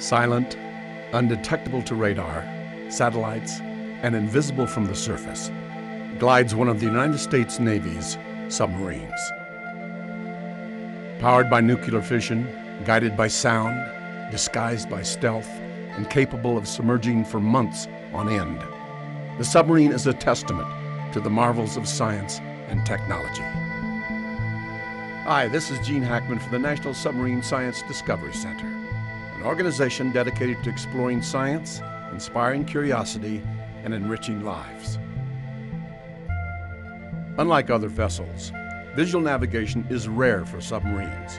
Silent, undetectable to radar, satellites, and invisible from the surface, glides one of the United States Navy's submarines. Powered by nuclear fission, guided by sound, disguised by stealth, and capable of submerging for months on end, the submarine is a testament to the marvels of science and technology. Hi, this is Gene Hackman for the National Submarine Science Discovery Center, an organization dedicated to exploring science, inspiring curiosity, and enriching lives. Unlike other vessels, visual navigation is rare for submarines.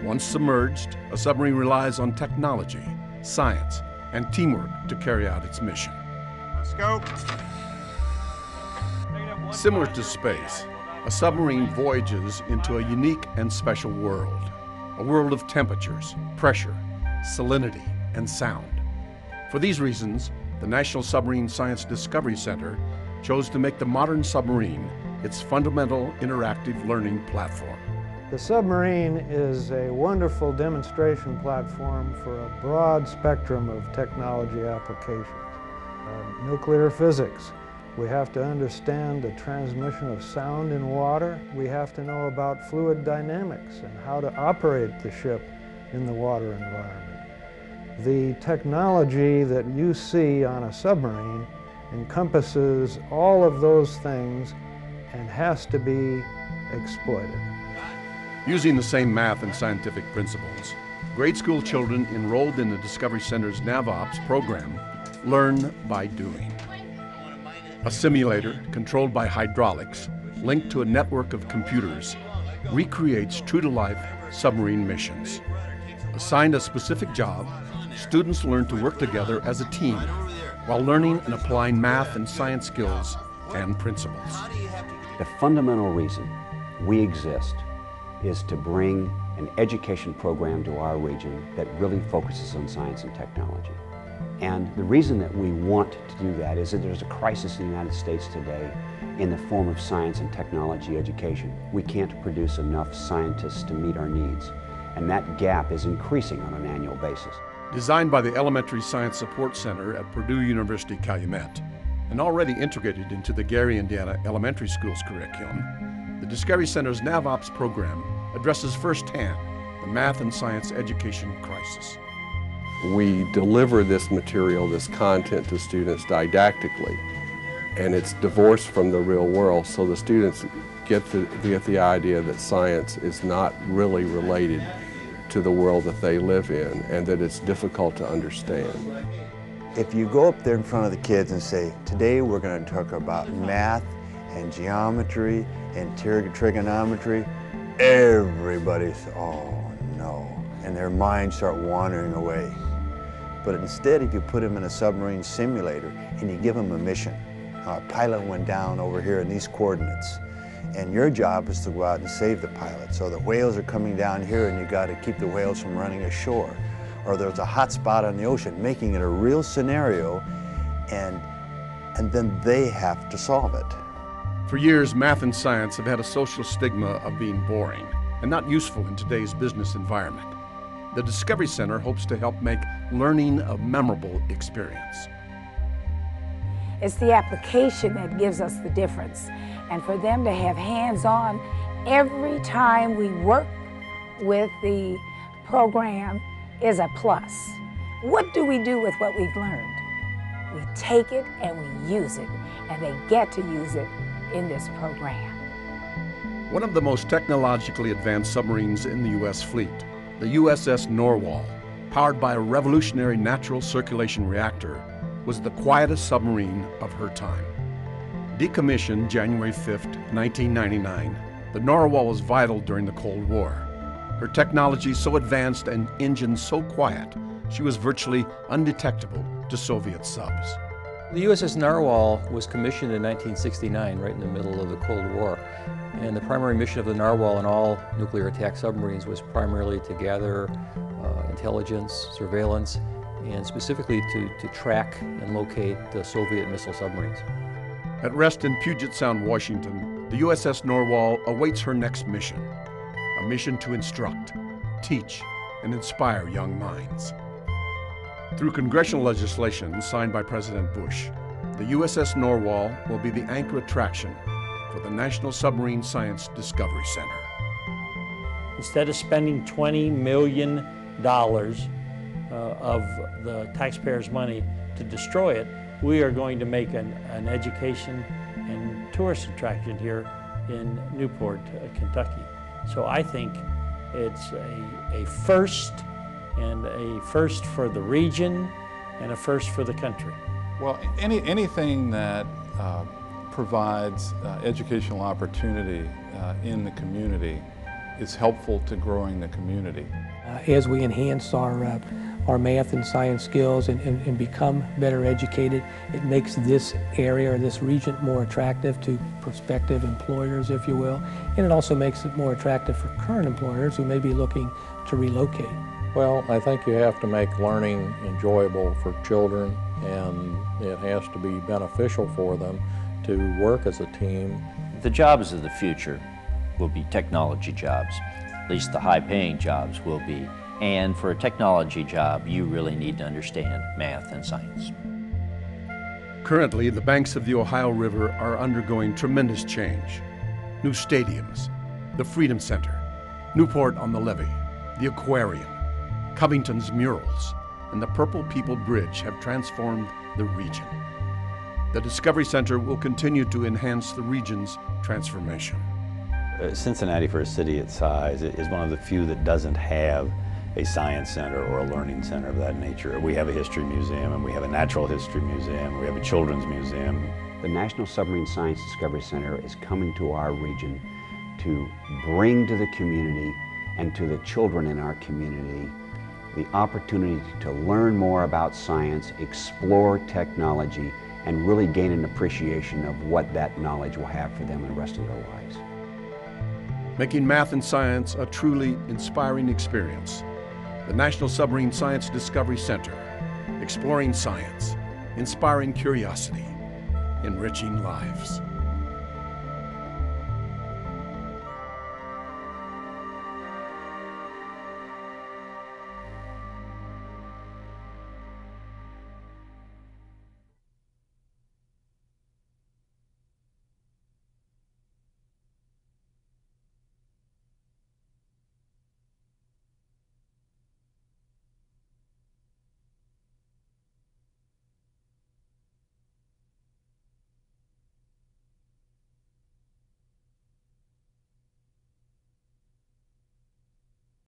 Once submerged, a submarine relies on technology, science, and teamwork to carry out its mission. Let's go. Similar to space, a submarine voyages into a unique and special world, a world of temperatures, pressure, salinity, and sound. For these reasons, the National Submarine Science Discovery Center chose to make the modern submarine its fundamental interactive learning platform. The submarine is a wonderful demonstration platform for a broad spectrum of technology applications. Nuclear physics. We have to understand the transmission of sound in water. We have to know about fluid dynamics and how to operate the ship in the water environment. The technology that you see on a submarine encompasses all of those things and has to be exploited. Using the same math and scientific principles, grade school children enrolled in the Discovery Center's NavOps program learn by doing. A simulator controlled by hydraulics linked to a network of computers recreates true-to-life submarine missions. Assigned a specific job, students learn to work together as a team while learning and applying math and science skills and principles. The fundamental reason we exist is to bring an education program to our region that really focuses on science and technology. And the reason that we want to do that is that there's a crisis in the United States today in the form of science and technology education. We can't produce enough scientists to meet our needs, and that gap is increasing on an annual basis. Designed by the Elementary Science Support Center at Purdue University Calumet, and already integrated into the Gary, Indiana Elementary School's curriculum, the Discovery Center's NavOps program addresses firsthand the math and science education crisis. We deliver this material, this content to students didactically, and it's divorced from the real world, so the students get the idea that science is not really related to the world that they live in, and that it's difficult to understand. If you go up there in front of the kids and say, today we're going to talk about math and geometry and trigonometry, everybody says, oh no, and their minds start wandering away. But instead, if you put them in a submarine simulator and you give them a mission, a pilot went down over here in these coordinates, and your job is to go out and save the pilot. So the whales are coming down here and you got to keep the whales from running ashore. Or there's a hot spot on the ocean, making it a real scenario, and then they have to solve it. For years, math and science have had a social stigma of being boring and not useful in today's business environment. The Discovery Center hopes to help make learning a memorable experience. It's the application that gives us the difference. And for them to have hands-on every time we work with the program is a plus. What do we do with what we've learned? We take it and we use it, and they get to use it in this program. One of the most technologically advanced submarines in the U.S. fleet, the USS Narwhal, powered by a revolutionary natural circulation reactor, was the quietest submarine of her time. Decommissioned January 5, 1999, the Narwhal was vital during the Cold War. Her technology so advanced and engines so quiet, she was virtually undetectable to Soviet subs. The USS Narwhal was commissioned in 1969, right in the middle of the Cold War. And the primary mission of the Narwhal and all nuclear attack submarines was primarily to gather intelligence, surveillance, and specifically to track and locate the Soviet missile submarines. At rest in Puget Sound, Washington, the USS Narwhal awaits her next mission, a mission to instruct, teach, and inspire young minds. Through congressional legislation signed by President Bush, the USS Narwhal will be the anchor attraction for the National Submarine Science Discovery Center. Instead of spending $20 million of the taxpayers' money to destroy it, we are going to make an education and tourist attraction here in Newport, Kentucky. So I think it's a first, and a first for the region, and a first for the country. Well, anything that provides educational opportunity in the community is helpful to growing the community. As we enhance our math and science skills and become better educated, it makes this area or this region more attractive to prospective employers, if you will, and it also makes it more attractive for current employers who may be looking to relocate. Well, I think you have to make learning enjoyable for children, and it has to be beneficial for them to work as a team. The jobs of the future will be technology jobs. At least the high-paying jobs will be. And for a technology job, you really need to understand math and science. Currently, the banks of the Ohio River are undergoing tremendous change. New stadiums, the Freedom Center, Newport on the Levee, the Aquarium, Covington's murals, and the Purple People Bridge have transformed the region. The Discovery Center will continue to enhance the region's transformation. Cincinnati, for a city its size, is one of the few that doesn't have a science center or a learning center of that nature. We have a history museum, and we have a natural history museum, we have a children's museum. The National Submarine Science Discovery Center is coming to our region to bring to the community and to the children in our community the opportunity to learn more about science, explore technology, and really gain an appreciation of what that knowledge will have for them in the rest of their lives. Making math and science a truly inspiring experience. The National Submarine Science Discovery Center, exploring science, inspiring curiosity, enriching lives.